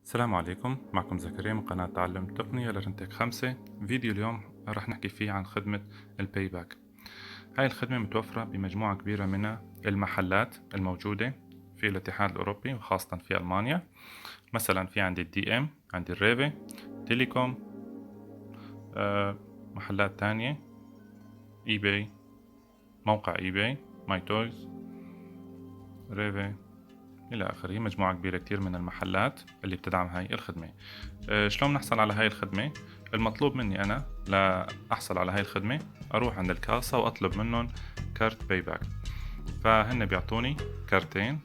السلام عليكم، معكم زكريا من قناة تعلم تقنية لرنتك 5. فيديو اليوم رح نحكي فيه عن خدمة الباي باك. هاي الخدمة متوفرة بمجموعة كبيرة من المحلات الموجودة في الاتحاد الأوروبي وخاصة في ألمانيا. مثلا في عندي الدي ام، عندي الريفي، تيليكوم، محلات تانية، اي باي، موقع اي باي، ماي تويز، ريفي إلى آخره. مجموعة كبيرة كتير من المحلات اللي بتدعم هاي الخدمة. شلون نحصل على هاي الخدمة؟ المطلوب مني أنا لأحصل على هاي الخدمة أروح عند الكاسة وأطلب منهم كارت باي باك. فهن بيعطوني كارتين.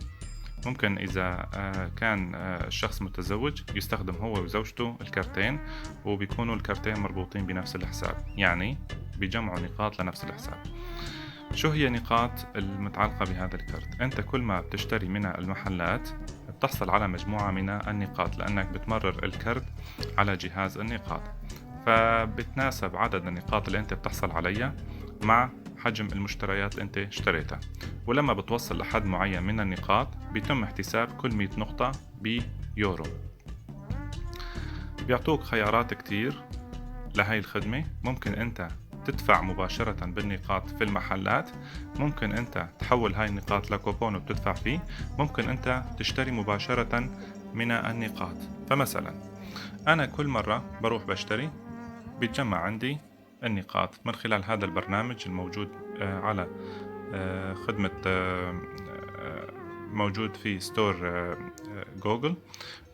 ممكن إذا كان الشخص متزوج يستخدم هو وزوجته الكارتين، وبيكونوا الكارتين مربوطين بنفس الحساب، يعني بيجمعوا نقاط لنفس الحساب. شو هي نقاط المتعلقة بهذا الكارت؟ أنت كل ما بتشتري من المحلات بتحصل على مجموعة من النقاط، لأنك بتمرر الكارت على جهاز النقاط، فبتناسب عدد النقاط اللي أنت بتحصل عليها مع حجم المشتريات اللي أنت اشتريتها. ولما بتوصل لحد معين من النقاط بيتم احتساب كل 100 نقطة بيورو. بيعطوك خيارات كتير لهي الخدمة. ممكن أنت تدفع مباشرة بالنقاط في المحلات، ممكن أنت تحول هاي النقاط لكوبون وبتدفع فيه، ممكن أنت تشتري مباشرة من النقاط. فمثلا أنا كل مرة بروح بشتري بيتجمع عندي النقاط من خلال هذا البرنامج الموجود على خدمة موجود في ستور جوجل.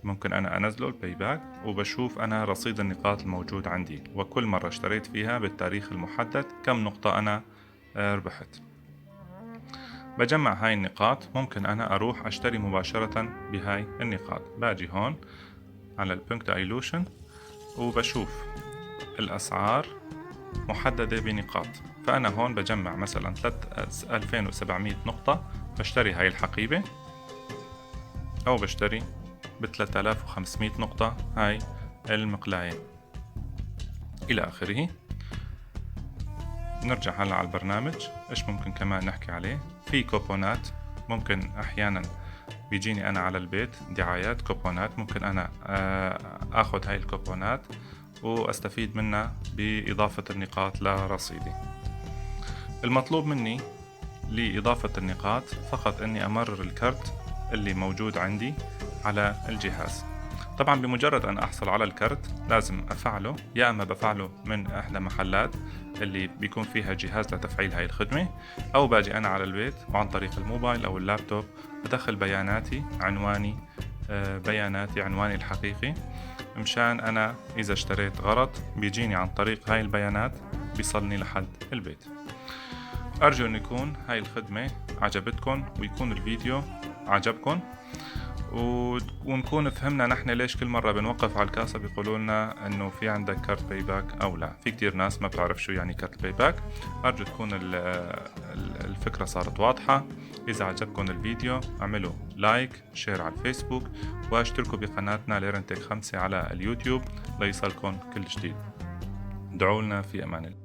ممكن أنا أنزله الباي باك وبشوف أنا رصيد النقاط الموجود عندي، وكل مرة اشتريت فيها بالتاريخ المحدد كم نقطة أنا ربحت. بجمع هاي النقاط. ممكن أنا أروح أشتري مباشرة بهاي النقاط. باجي هون على البنك دايلوشن وبشوف الأسعار محددة بنقاط. فأنا هون بجمع مثلا 2700 نقطة، بشتري هاي الحقيبة، أو بشتري ب3500 نقطة هاي المقلاية إلى آخره. نرجع هلا على البرنامج. إيش ممكن كمان نحكي عليه؟ في كوبونات. ممكن أحيانا بيجيني أنا على البيت دعايات كوبونات، ممكن أنا أخذ هاي الكوبونات وأستفيد منها بإضافة النقاط لرصيدي. المطلوب مني لإضافة النقاط فقط أني أمرر الكرت اللي موجود عندي على الجهاز. طبعا بمجرد أن أحصل على الكرت لازم أفعله، يا أما بفعله من إحدى محلات اللي بيكون فيها جهاز لتفعيل هاي الخدمة، أو باجي أنا على البيت وعن طريق الموبايل أو اللابتوب بدخل بياناتي، عنواني الحقيقي، مشان أنا إذا اشتريت غرض بيجيني عن طريق هاي البيانات بيصلني لحد البيت. أرجو أن يكون هاي الخدمة عجبتكم ويكون الفيديو عجبكم، ونكون فهمنا نحن ليش كل مرة بنوقف على الكاسة بيقولوا لنا انه في عندك كارت باي باك او لا. في كتير ناس ما بتعرف شو يعني كارت باي باك. ارجو تكون الفكرة صارت واضحة. اذا عجبكم الفيديو اعملوا لايك، شير على الفيسبوك، واشتركوا بقناتنا ليرنتك 5 على اليوتيوب ليصلكم كل جديد. دعوا لنا في امان الله.